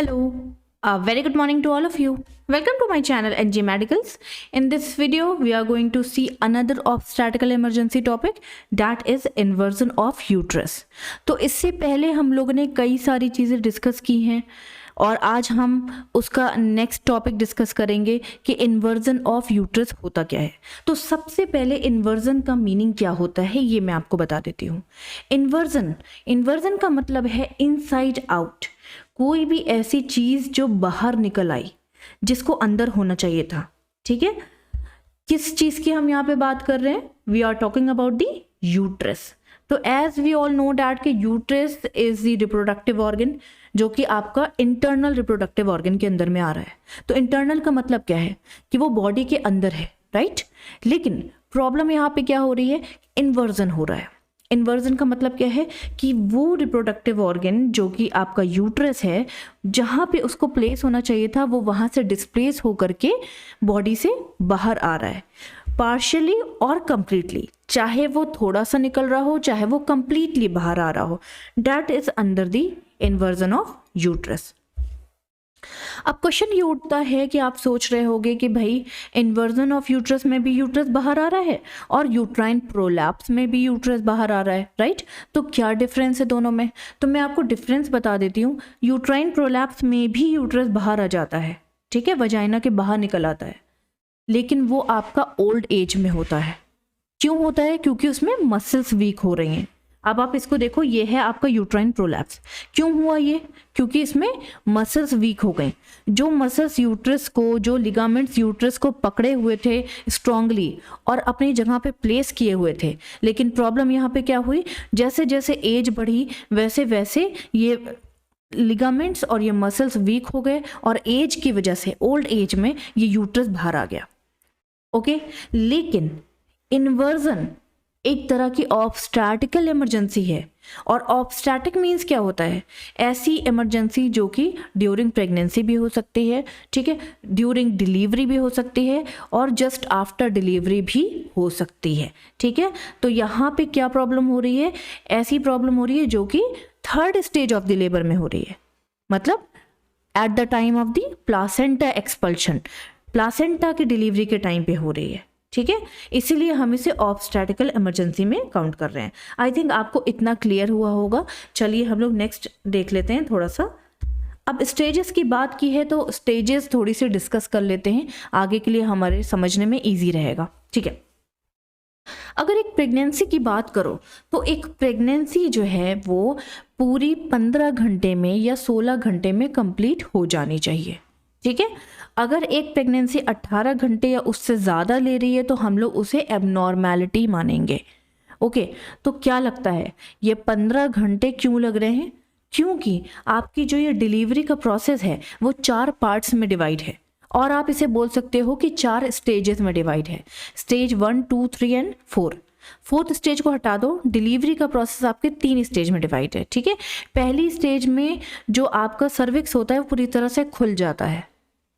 Hello, a very good morning to all of you. Welcome to my channel NG Medicals. In this video, we are going to see another obstetrical emergency topic that is inversion of uterus. तो इससे पहले हम लोगों ने कई सारी चीज़ें discuss की हैं और आज हम उसका नेक्स्ट टॉपिक डिस्कस करेंगे कि इन्वर्जन ऑफ यूट्रस होता क्या है। तो सबसे पहले इन्वर्जन का मीनिंग क्या होता है ये मैं आपको बता देती हूँ। इन्वर्जन का मतलब है इनसाइड आउट, कोई भी ऐसी चीज़ जो बाहर निकल आई जिसको अंदर होना चाहिए था। ठीक है, किस चीज़ की हम यहाँ पे बात कर रहे हैं? We are talking about the uterus. तो as we all know that कि uterus is the reproductive organ जो कि आपका इंटरनल रिप्रोडक्टिव ऑर्गन के अंदर में आ रहा है। तो इंटरनल का मतलब क्या है कि वो बॉडी के अंदर है, राइट। लेकिन प्रॉब्लम यहाँ पे क्या हो रही है? इन्वर्जन हो रहा है। इन्वर्जन का मतलब क्या है कि वो रिप्रोडक्टिव ऑर्गन जो कि आपका यूट्रस है, जहाँ पे उसको प्लेस होना चाहिए था वो वहाँ से डिस्प्लेस होकर के बॉडी से बाहर आ रहा है, पार्शियली और कंप्लीटली। चाहे वो थोड़ा सा निकल रहा हो, चाहे वो कंप्लीटली बाहर आ रहा हो, that is under the inversion of uterus. अब क्वेश्चन ये उठता है कि आप सोच रहे होंगे कि भाई इन्वर्जन ऑफ यूट्रस में भी यूट्रस बाहर आ रहा है और यूट्राइन प्रोलैप्स में भी यूट्रस बाहर आ रहा है, राइट। तो क्या डिफरेंस है दोनों में? तो मैं आपको डिफरेंस बता देती हूँ। यूट्राइन प्रोलैप्स में भी यूट्रस बाहर आ जाता है, ठीक है, वजाइना के बाहर निकल आता है, लेकिन वो आपका ओल्ड एज में होता है। क्यों होता है? क्योंकि उसमें मसल्स वीक हो रही हैं। अब आप इसको देखो, ये है आपका यूट्राइन प्रोलैप्स। क्यों हुआ ये? क्योंकि इसमें मसल्स वीक हो गए। जो मसल्स यूट्रस को, जो लिगामेंट्स यूट्रस को पकड़े हुए थे स्ट्रांगली और अपनी जगह पे प्लेस किए हुए थे, लेकिन प्रॉब्लम यहाँ पे क्या हुई? जैसे जैसे एज बढ़ी वैसे वैसे ये लिगामेंट्स और ये मसल्स वीक हो गए और एज की वजह से, ओल्ड एज में, ये यूट्रस बाहर आ गया। ओके, लेकिन इन्वर्जन एक तरह की ऑब्स्टैटिकल इमरजेंसी है। और ऑब्स्टैटिक मीन्स क्या होता है? ऐसी इमरजेंसी जो कि ड्यूरिंग प्रेगनेंसी भी हो सकती है, ठीक है, ड्यूरिंग डिलीवरी भी हो सकती है और जस्ट आफ्टर डिलीवरी भी हो सकती है, ठीक है। तो यहाँ पे क्या प्रॉब्लम हो रही है? ऐसी प्रॉब्लम हो रही है जो कि third stage of the labour में हो रही है, मतलब at the time of the placenta expulsion, placenta की डिलीवरी के टाइम पे हो रही है, ठीक है। इसीलिए हम इसे ऑब्स्टैटिकल इमरजेंसी में काउंट कर रहे हैं। आई थिंक आपको इतना क्लियर हुआ होगा। चलिए हम लोग नेक्स्ट देख लेते हैं थोड़ा सा। अब स्टेजेस की बात की है तो स्टेजेस थोड़ी सी डिस्कस कर लेते हैं, आगे के लिए हमारे समझने में ईजी रहेगा, ठीक है। अगर एक प्रेगनेंसी की बात करो तो एक प्रेगनेंसी जो है वो पूरी 15 घंटे में या 16 घंटे में कंप्लीट हो जानी चाहिए, ठीक है। अगर एक प्रेगनेंसी 18 घंटे या उससे ज़्यादा ले रही है तो हम लोग उसे एबनॉर्मैलिटी मानेंगे। ओके, तो क्या लगता है ये 15 घंटे क्यों लग रहे हैं? क्योंकि आपकी जो ये डिलीवरी का प्रोसेस है वो 4 पार्ट्स में डिवाइड है और आप इसे बोल सकते हो कि 4 स्टेजेस में डिवाइड है। Stage 1, 2, 3 and 4। फोर्थ स्टेज को हटा दो, डिलीवरी का प्रोसेस आपके 3 स्टेज में डिवाइड है, ठीक है। पहली स्टेज में जो आपका सर्विक्स होता है वो पूरी तरह से खुल जाता है,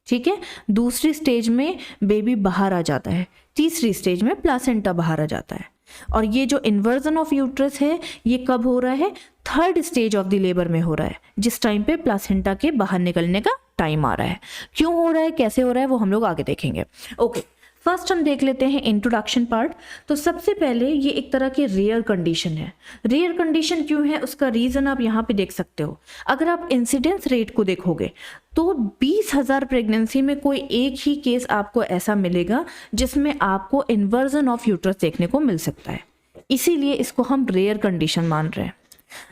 ठीक है। दूसरी स्टेज में बेबी बाहर आ जाता है, तीसरी स्टेज में प्लासेंटा बाहर आ जाता है। और ये जो इन्वर्जन ऑफ यूट्रस है ये कब हो रहा है? Third stage of the labour में हो रहा है, जिस टाइम पे प्लासेंटा के बाहर निकलने का टाइम आ रहा है। क्यों हो रहा है, कैसे हो रहा है, वो हम लोग आगे देखेंगे। ओके, फर्स्ट हम देख लेते हैं इंट्रोडक्शन पार्ट। तो सबसे पहले ये एक तरह की रेयर कंडीशन है। रेयर कंडीशन क्यों है उसका रीज़न आप यहाँ पे देख सकते हो। अगर आप इंसिडेंस रेट को देखोगे तो 20,000 प्रेगनेंसी में कोई एक ही केस आपको ऐसा मिलेगा जिसमें आपको इन्वर्जन ऑफ यूट्रस देखने को मिल सकता है। इसीलिए इसको हम रेयर कंडीशन मान रहे हैं।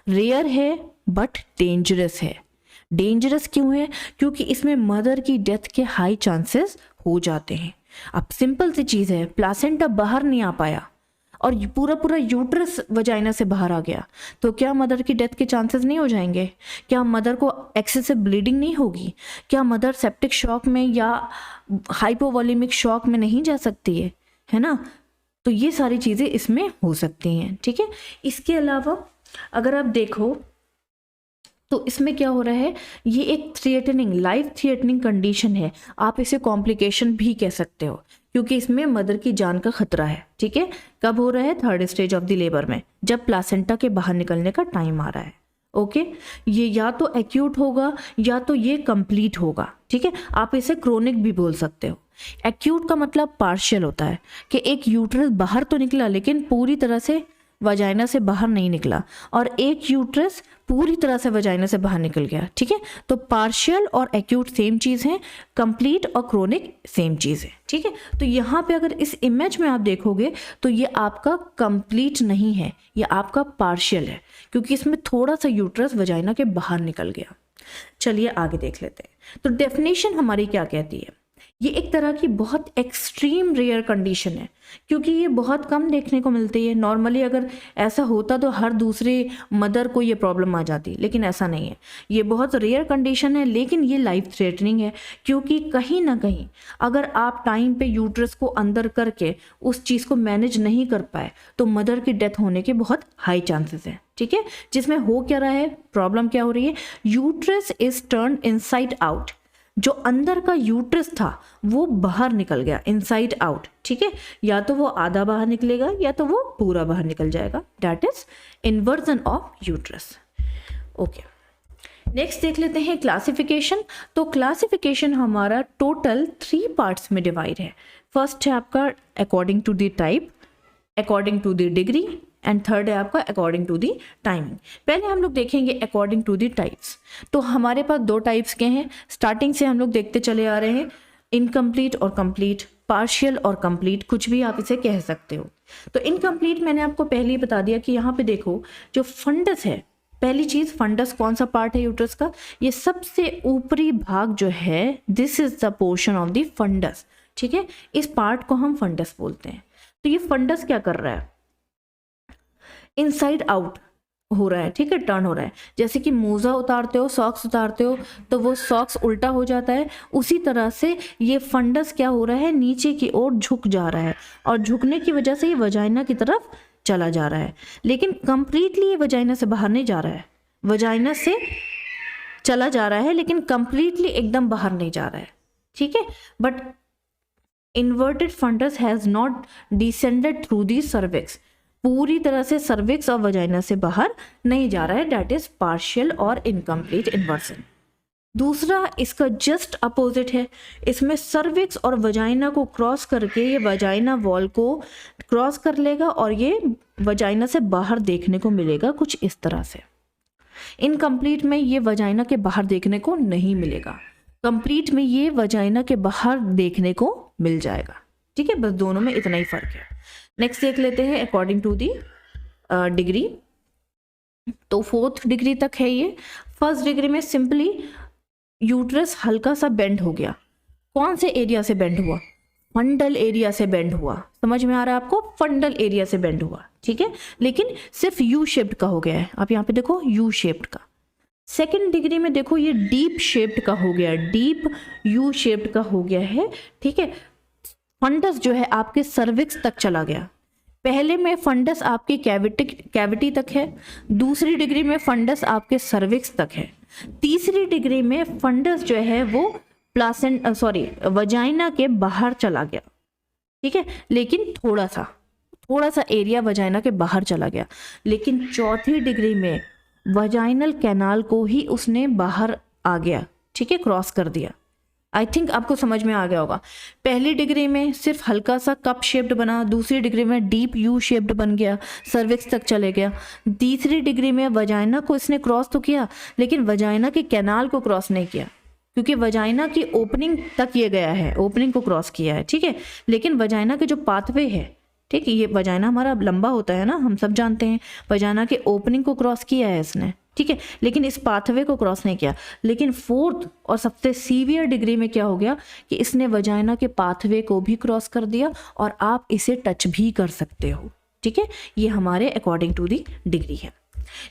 रेयर है बट डेंजरस है। डेंजरस क्यों है? क्योंकि इसमें मदर की डेथ के हाई चांसेस हो जाते हैं। अब सिंपल सी चीज़ है, प्लासेंटा बाहर नहीं आ पाया और पूरा यूट्रस वजाइना से बाहर आ गया तो क्या मदर की डेथ के चांसेस नहीं हो जाएंगे? क्या मदर को एक्सेसिव ब्लीडिंग नहीं होगी? क्या मदर सेप्टिक शॉक में या हाइपोवॉल्यूमिक शॉक में नहीं जा सकती है ना? तो ये सारी चीज़ें इसमें हो सकती हैं, ठीक है। इसके अलावा अगर आप देखो तो इसमें क्या हो रहा है, ये एक थ्रेटनिंग, लाइफ थ्रेटनिंग कंडीशन है। आप इसे कॉम्प्लिकेशन भी कह सकते हो क्योंकि इसमें मदर की जान का खतरा है, ठीक है। कब हो रहा है? Third stage of the labour में, जब प्लासेंटा के बाहर निकलने का टाइम आ रहा है। ओके ये या तो एक्यूट होगा या तो ये कंप्लीट होगा, ठीक है। आप इसे क्रोनिक भी बोल सकते हो। एक्यूट का मतलब पार्शियल होता है कि एक यूट्रस बाहर तो निकला लेकिन पूरी तरह से वजाइना से बाहर नहीं निकला, और एक यूट्रस पूरी तरह से वजाइना से बाहर निकल गया, ठीक है। तो पार्शियल और एक्यूट सेम चीज़ है, कंप्लीट और क्रोनिक सेम चीज़ है, ठीक है। तो यहाँ पे अगर इस इमेज में आप देखोगे तो ये आपका कंप्लीट नहीं है, ये आपका पार्शियल है, क्योंकि इसमें थोड़ा सा यूट्रस वजाइना के बाहर निकल गया। चलिए आगे देख लेते हैं। तो डेफिनेशन हमारी क्या कहती है, ये एक तरह की बहुत एक्सट्रीम रेयर कंडीशन है, क्योंकि ये बहुत कम देखने को मिलती है। नॉर्मली अगर ऐसा होता तो हर दूसरे मदर को ये प्रॉब्लम आ जाती, लेकिन ऐसा नहीं है। ये बहुत रेयर कंडीशन है, लेकिन ये लाइफ थ्रेटनिंग है, क्योंकि कहीं ना कहीं अगर आप टाइम पे यूट्रस को अंदर करके उस चीज़ को मैनेज नहीं कर पाए तो मदर की डेथ होने के बहुत हाई चांसेस हैं, ठीक है। जिसमें हो क्या रहा है, प्रॉब्लम क्या हो रही है, uterus is turn inside out. जो अंदर का यूट्रस था वो बाहर निकल गया, इनसाइड आउट, ठीक है। या तो वो आधा बाहर निकलेगा या तो वो पूरा बाहर निकल जाएगा, that is inversion of uterus. Okay, next देख लेते हैं क्लासिफिकेशन। तो क्लासिफिकेशन हमारा टोटल 3 पार्ट्स में डिवाइड है। फर्स्ट है आपका according to the type, according to the degree, and third है आपका अकॉर्डिंग टू दी टाइमिंग। पहले हम लोग देखेंगे अकॉर्डिंग टू दी टाइप्स। तो हमारे पास 2 टाइप्स के हैं, स्टार्टिंग से हम लोग देखते चले आ रहे हैं, इनकम्प्लीट और कंप्लीट, पार्शियल और कंप्लीट, कुछ भी आप इसे कह सकते हो। तो इनकम्प्लीट मैंने आपको पहले ही बता दिया कि यहाँ पे देखो जो फंडस है, पहली चीज फंडस कौन सा पार्ट है यूट्रस का, ये सबसे ऊपरी भाग जो है, this is the portion of the fundus, ठीक है। इस पार्ट को हम फंडस बोलते हैं। तो ये फंडस क्या कर रहा है, इनसाइड आउट हो रहा है, ठीक है, टर्न हो रहा है। जैसे कि मोजा उतारते हो, सॉक्स उतारते हो तो वो सॉक्स उल्टा हो जाता है, उसी तरह से ये फंडस क्या हो रहा है, नीचे की ओर झुक जा रहा है, और झुकने की वजह से ये वजाइना की तरफ चला जा रहा है। लेकिन कंप्लीटली ये वजाइना से बाहर नहीं जा रहा है, वजाइना से चला जा रहा है लेकिन कंप्लीटली एकदम बाहर नहीं जा रहा है, ठीक है। But inverted fundus has not descended through the cervix, पूरी तरह से सर्विक्स और वजाइना से बाहर नहीं जा रहा है, दैट इज पार्शियल और इनकम्प्लीट इन्वर्जन। दूसरा इसका जस्ट अपोजिट है, इसमें सर्विक्स और वजाइना को क्रॉस करके ये वजाइना वॉल को क्रॉस कर लेगा और ये वजाइना से बाहर देखने को मिलेगा कुछ इस तरह से। इनकम्प्लीट में ये वजाइना के बाहर देखने को नहीं मिलेगा, कंप्लीट में ये वजाइना के बाहर देखने को मिल जाएगा, ठीक है। बस दोनों में इतना ही फर्क है। नेक्स्ट देख लेते हैं अकॉर्डिंग टू दी डिग्री। तो 4th डिग्री तक है ये। फर्स्ट डिग्री में सिंपली यूट्रस हल्का सा बेंड हो गया। कौन से एरिया से बेंड हुआ, फंडल एरिया से बेंड हुआ, समझ में आ रहा है आपको, फंडल एरिया से बेंड हुआ, ठीक है। लेकिन सिर्फ यू शेप्ड का हो गया है, आप यहाँ पे देखो यू शेप्ड का। सेकेंड डिग्री में देखो ये डीप शेप्ड का हो गया, डीप यू शेप्ड का हो गया है, ठीक है। फंडस जो है आपके सर्विक्स तक चला गया। पहले में फंडस आपकी कैविटी तक है, दूसरी डिग्री में फंडस आपके सर्विक्स तक है, तीसरी डिग्री में फंडस जो है वो वजाइना के बाहर चला गया, ठीक है। लेकिन थोड़ा सा एरिया वजाइना के बाहर चला गया। लेकिन चौथी डिग्री में वजाइनल कैनाल को ही उसने बाहर आ गया, ठीक है, क्रॉस कर दिया। आई थिंक आपको समझ में आ गया होगा। पहली डिग्री में सिर्फ हल्का सा कप शेप्ड बना, दूसरी डिग्री में डीप यू शेप्ड बन गया, सर्विक्स तक चले गया। तीसरी डिग्री में वजाइना को इसने क्रॉस तो किया लेकिन वजाइना के कैनाल को क्रॉस नहीं किया, क्योंकि वजाइना की ओपनिंग तक ये गया है, ओपनिंग को क्रॉस किया है, ठीक है। लेकिन वजाइना के जो पाथवे है, ठीक है, ये वजाइना हमारा लंबा होता है ना, हम सब जानते हैं, वजाइना के ओपनिंग को क्रॉस किया है इसने, ठीक है, लेकिन इस पाथवे को क्रॉस नहीं किया। लेकिन 4th और सबसे सीवियर डिग्री में क्या हो गया कि इसने वजाइना के पाथवे को भी क्रॉस कर दिया और आप इसे टच भी कर सकते हो, ठीक है। ये हमारे अकॉर्डिंग टू दी डिग्री है।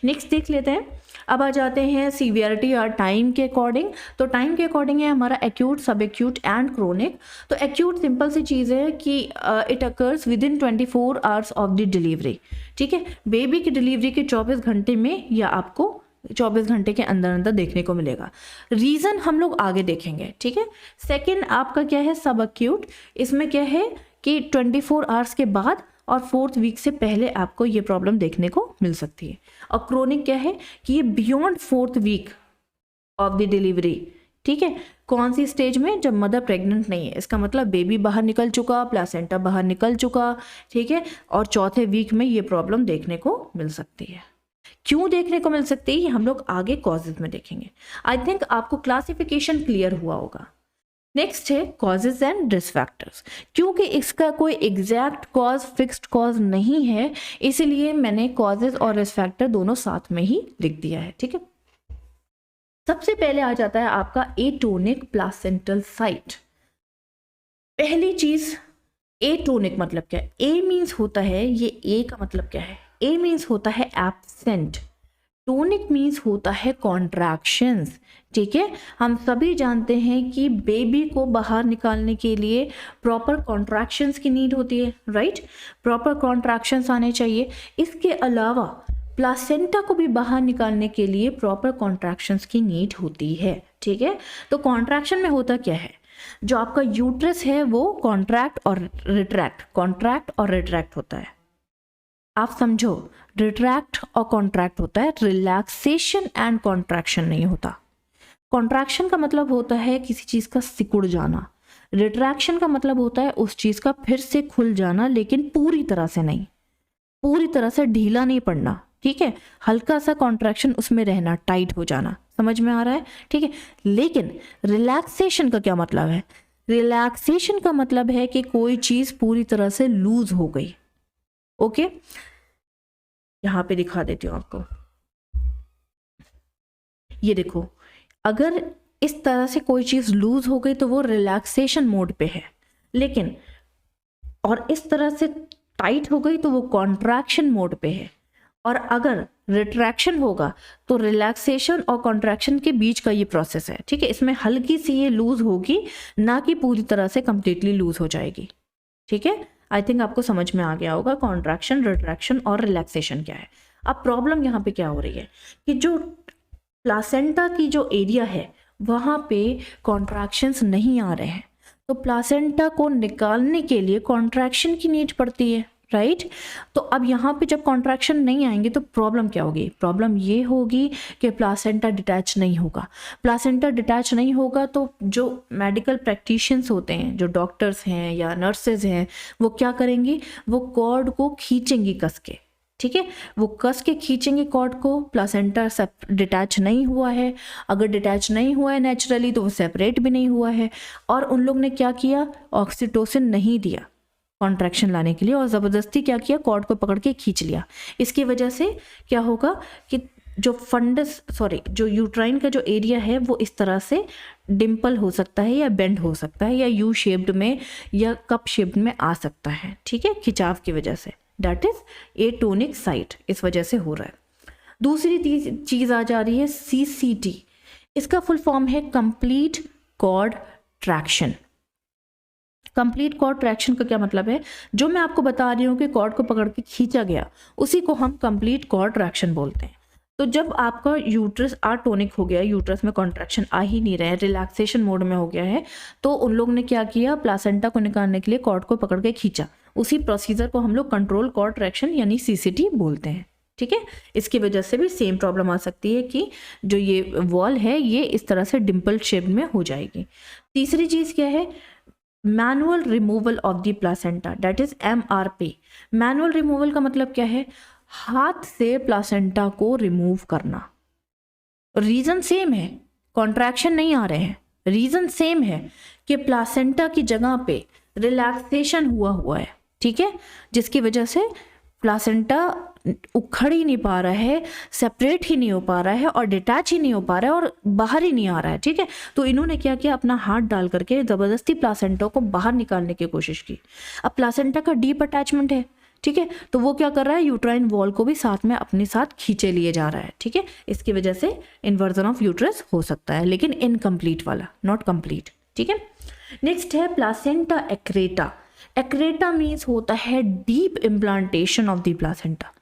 नेक्स्ट देख लेते हैं। अब आ जाते हैं सीवियरिटी और टाइम के अकॉर्डिंग। तो टाइम के अकॉर्डिंग है हमारा एक्यूट, सब एक्यूट एंड क्रोनिक। तो एक्यूट सिंपल सी चीज़ है कि it occurs with in 24 hours of the delivery, ठीक है। बेबी की डिलीवरी के 24 घंटे में या आपको 24 घंटे के अंदर अंदर देखने को मिलेगा। रीज़न हम लोग आगे देखेंगे, ठीक है। सेकेंड आपका क्या है, सब एक्यूट। इसमें क्या है कि 24 आवर्स के बाद और 4th वीक से पहले आपको ये प्रॉब्लम देखने को मिल सकती है। और क्रोनिक क्या है कि ये beyond 4th week of the delivery, ठीक है। कौन सी स्टेज में? जब मदर प्रेग्नेंट नहीं है, इसका मतलब बेबी बाहर निकल चुका, प्लासेंटा बाहर निकल चुका, ठीक है। और 4थे वीक में ये प्रॉब्लम देखने को मिल सकती है। क्यों देखने को मिल सकती है ये हम लोग आगे कॉजेज में देखेंगे। आई थिंक आपको क्लासिफिकेशन क्लियर हुआ होगा। नेक्स्ट है कॉजेज एंड रिस्क फैक्टर्स। क्योंकि इसका कोई एग्जैक्ट कॉज, फिक्स्ड कॉज नहीं है, इसीलिए मैंने कॉजेज और रिस्क फैक्टर दोनों साथ में ही लिख दिया है, ठीक है। सबसे पहले आ जाता है आपका एटोनिक प्लासेंटल साइट। पहली चीज, एटोनिक मतलब क्या है? ए मीन्स होता है, ये ए का मतलब क्या है? ए मीन्स होता है एब्सेंट, टोनिक मीन्स होता है कॉन्ट्रैक्शंस, ठीक है। हम सभी जानते हैं कि बेबी को बाहर निकालने के लिए प्रॉपर कॉन्ट्रैक्शंस की नीड होती है, राइट। प्रॉपर कॉन्ट्रैक्शंस आने चाहिए। इसके अलावा प्लासेंटा को भी बाहर निकालने के लिए प्रॉपर कॉन्ट्रैक्शंस की नीड होती है, ठीक है। तो कॉन्ट्रैक्शन में होता क्या है? जो आपका यूट्रस है वो कॉन्ट्रैक्ट और रिट्रैक्ट होता है। आप समझो, रिट्रैक्ट और कॉन्ट्रैक्ट होता है, रिलैक्सेशन एंड कॉन्ट्रैक्शन नहीं होता। कॉन्ट्रैक्शन का मतलब होता है किसी चीज का सिकुड़ जाना, रिट्रैक्शन का मतलब होता है उस चीज का फिर से खुल जाना, लेकिन पूरी तरह से नहीं, पूरी तरह से ढीला नहीं पड़ना, ठीक है। हल्का सा कॉन्ट्रैक्शन उसमें रहना, टाइट हो जाना, समझ में आ रहा है, ठीक है। लेकिन रिलैक्सेशन का क्या मतलब है? रिलैक्सेशन का मतलब है कि कोई चीज पूरी तरह से लूज हो गई, ओके। यहां पे दिखा देती हूं आपको, ये देखो, अगर इस तरह से कोई चीज लूज हो गई तो वो रिलैक्सेशन मोड पे है, लेकिन और इस तरह से टाइट हो गई तो वो कॉन्ट्रैक्शन मोड पे है। और अगर रिट्रैक्शन होगा तो रिलैक्सेशन और कॉन्ट्रैक्शन के बीच का ये प्रोसेस है, ठीक है। इसमें हल्की सी ये लूज होगी, ना कि पूरी तरह से कंप्लीटली लूज हो जाएगी, ठीक है। आई थिंक आपको समझ में आ गया होगा कॉन्ट्रैक्शन, रिट्रैक्शन और रिलैक्सेशन क्या है। अब प्रॉब्लम यहाँ पे क्या हो रही है कि जो प्लासेंटा की जो एरिया है वहाँ पे कॉन्ट्रैक्शंस नहीं आ रहे हैं, तो प्लासेंटा को निकालने के लिए कॉन्ट्रैक्शन की नीड पड़ती है, राइट। तो अब यहाँ पे जब कॉन्ट्रैक्शन नहीं आएंगे तो प्रॉब्लम क्या होगी? प्रॉब्लम ये होगी कि प्लासेंटा डिटैच नहीं होगा। प्लासेंटा डिटैच नहीं होगा तो जो मेडिकल प्रैक्टिशियंस होते हैं, जो डॉक्टर्स हैं या नर्सेज हैं, वो क्या करेंगी? वो कॉर्ड को खींचेंगी कस के, ठीक है। वो कस के खींचेंगे कॉर्ड को। प्लासेंटा डिटैच नहीं हुआ है, अगर डिटैच नहीं हुआ है नेचुरली तो वो सेपरेट भी नहीं हुआ है। और उन लोग ने क्या किया? ऑक्सीटोसिन नहीं दिया कॉन्ट्रैक्शन लाने के लिए, और ज़बरदस्ती क्या किया? कॉर्ड को पकड़ के खींच लिया। इसकी वजह से क्या होगा कि जो यूट्राइन का जो एरिया है वो इस तरह से डिम्पल हो सकता है या बेंड हो सकता है या यू शेप्ड में या कप शेप्ड में आ सकता है, ठीक है, खिंचाव की वजह से। दैट इज एटोनिक साइट, इस वजह से हो रहा है। दूसरी चीज़ आ जा रही है CCT। इसका फुल फॉर्म है complete cord traction. Complete cord traction का क्या मतलब है? जो मैं आपको बता रही हूँ कि कॉर्ड को पकड़ के खींचा गया, उसी को हम कंप्लीट कॉर्ड ट्रैक्शन बोलते हैं। तो जब आपका यूट्रस आटोनिक हो गया, यूट्रस में कॉन्ट्रैक्शन आ ही नहीं रहे, रिलैक्सेशन मोड में हो गया है, तो उन लोग ने क्या किया? प्लासेंटा को निकालने के लिए कॉर्ड को पकड़ के खींचा। उसी प्रोसीजर को हम लोग कंट्रोल कॉर्ड ट्रैक्शन यानी CCT बोलते हैं, ठीक है। इसकी वजह से भी सेम प्रॉब्लम आ सकती है कि जो ये वॉल है ये इस तरह से डिम्पल शेप में हो जाएगी। तीसरी चीज़ क्या है? Manual removal of the placenta, that is MRP। Manual removal का मतलब क्या है? हाथ से प्लासेंटा को रिमूव करना। रीजन सेम है, कॉन्ट्रैक्शन नहीं आ रहे हैं, रीजन सेम है कि प्लासेंटा की जगह पे रिलैक्सेशन हुआ है, ठीक है, जिसकी वजह से प्लासेंटा उखड़ ही नहीं पा रहा है, सेपरेट ही नहीं हो पा रहा है और डिटैच ही नहीं हो पा रहा है और बाहर ही नहीं आ रहा है, ठीक है। तो इन्होंने क्या किया? अपना हाथ डाल करके ज़बरदस्ती प्लासेंटा को बाहर निकालने की कोशिश की। अब प्लासेंटा का डीप अटैचमेंट है, ठीक है, तो वो क्या कर रहा है? यूट्राइन वॉल को भी साथ में अपने साथ खींचे लिए जा रहा है, ठीक है। इसकी वजह से इन्वर्जन ऑफ यूट्रस हो सकता है, लेकिन इनकम्प्लीट वाला, नॉट कंप्लीट, ठीक है। नेक्स्ट है प्लासेंटा एक्रेटा। एक्रेटा मीन्स होता है deep implantation of the placenta.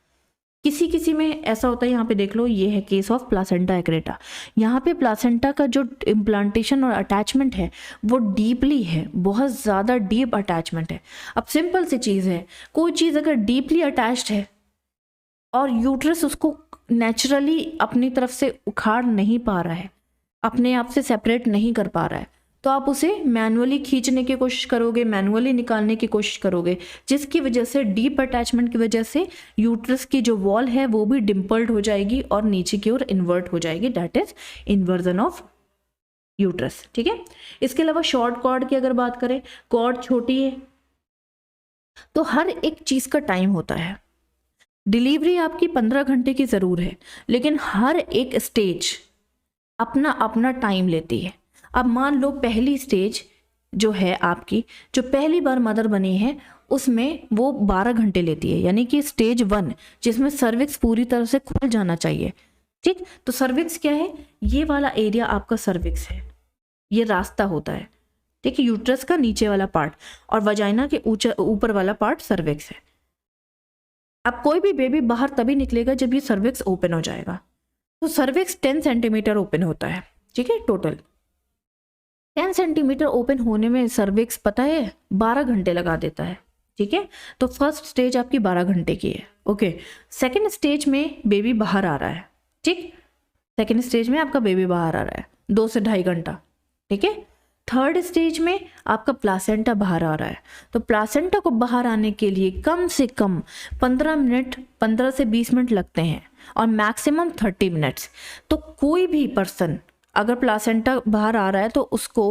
किसी किसी में ऐसा होता है, यहाँ पे देख लो, ये है केस ऑफ प्लासेंटा एक्रेटा। यहाँ पे प्लासेंटा का जो इम्प्लांटेशन और अटैचमेंट है वो डीपली है, बहुत ज़्यादा डीप अटैचमेंट है। अब सिंपल सी चीज़ है, कोई चीज़ अगर डीपली अटैच्ड है और यूट्रस उसको नेचुरली अपनी तरफ से उखाड़ नहीं पा रहा है, अपने आप से सेपरेट नहीं कर पा रहा है, तो आप उसे मैनुअली खींचने की कोशिश करोगे, मैनुअली निकालने की कोशिश करोगे, जिसकी वजह से डीप अटैचमेंट की वजह से यूट्रस की जो वॉल है वो भी डिम्पल्ड हो जाएगी और नीचे की ओर इन्वर्ट हो जाएगी। That is inversion of uterus. ठीक है। इसके अलावा शॉर्ट कॉर्ड की अगर बात करें, कॉर्ड छोटी है तो हर एक चीज़ का टाइम होता है। डिलीवरी आपकी 15 घंटे की ज़रूर है, लेकिन हर एक स्टेज अपना अपना टाइम लेती है। अब मान लो पहली स्टेज जो है आपकी, जो पहली बार मदर बनी है, उसमें वो 12 घंटे लेती है, यानी कि स्टेज 1 जिसमें सर्विक्स पूरी तरह से खुल जाना चाहिए। ठीक, तो सर्विक्स क्या है? ये वाला एरिया आपका सर्विक्स है, ये रास्ता होता है। ठीक है, यूट्रस का नीचे वाला पार्ट और वजाइना के ऊपर वाला पार्ट सर्विक्स है। अब कोई भी बेबी बाहर तभी निकलेगा जब ये सर्विक्स ओपन हो जाएगा। तो सर्विक्स 10 सेंटीमीटर ओपन होता है। ठीक है, टोटल 10 सेंटीमीटर ओपन होने में सर्विक्स पता है 12 घंटे लगा देता है। ठीक है, तो फर्स्ट स्टेज आपकी 12 घंटे की है। ओके, सेकेंड स्टेज में बेबी बाहर आ रहा है। ठीक, सेकेंड स्टेज में आपका बेबी बाहर आ रहा है 2 से 2.5 घंटा। ठीक है, थर्ड स्टेज में आपका प्लासेंटा बाहर आ रहा है। तो प्लासेंटा को बाहर आने के लिए कम से कम 15 से 20 मिनट लगते हैं और मैक्सिमम 30 मिनट्स। तो कोई भी पर्सन अगर प्लासेंटा बाहर आ रहा है तो उसको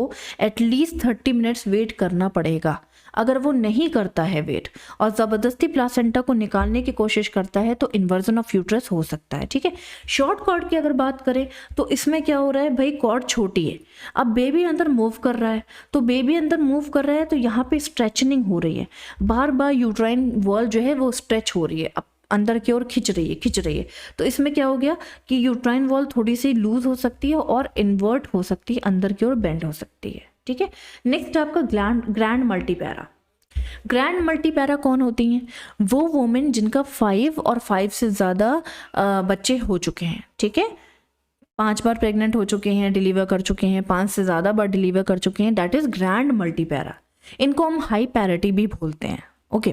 एटलीस्ट 30 मिनट्स वेट करना पड़ेगा। अगर वो नहीं करता है वेट और ज़बरदस्ती प्लासेंटा को निकालने की कोशिश करता है तो इन्वर्जन ऑफ यूट्रस हो सकता है। ठीक है, शॉर्ट कॉर्ड की अगर बात करें तो इसमें क्या हो रहा है भाई, कॉर्ड छोटी है, अब बेबी अंदर मूव कर रहा है, तो बेबी अंदर मूव कर रहा है तो यहाँ पे स्ट्रेचनिंग हो रही है, बार बार यूट्राइन वॉल जो है वो स्ट्रेच हो रही है, अब अंदर की ओर खिंच रही है। तो इसमें क्या हो गया कि यूट्राइन वॉल थोड़ी सी लूज हो सकती है और इन्वर्ट हो सकती है, अंदर की ओर बेंड हो सकती है। ठीक है, नेक्स्ट आपका ग्रैंड मल्टीपैरा। ग्रैंड मल्टीपैरा कौन होती हैं? वो वोमेन जिनका 5 और 5 से ज़्यादा बच्चे हो चुके हैं। ठीक है, 5 बार प्रेग्नेंट हो चुके हैं, डिलीवर कर चुके हैं, 5 से ज़्यादा बार डिलीवर कर चुके हैं, दैट इज़ ग्रैंड मल्टीपैरा। इनको हम हाई पैरिटी भी बोलते हैं। ओके,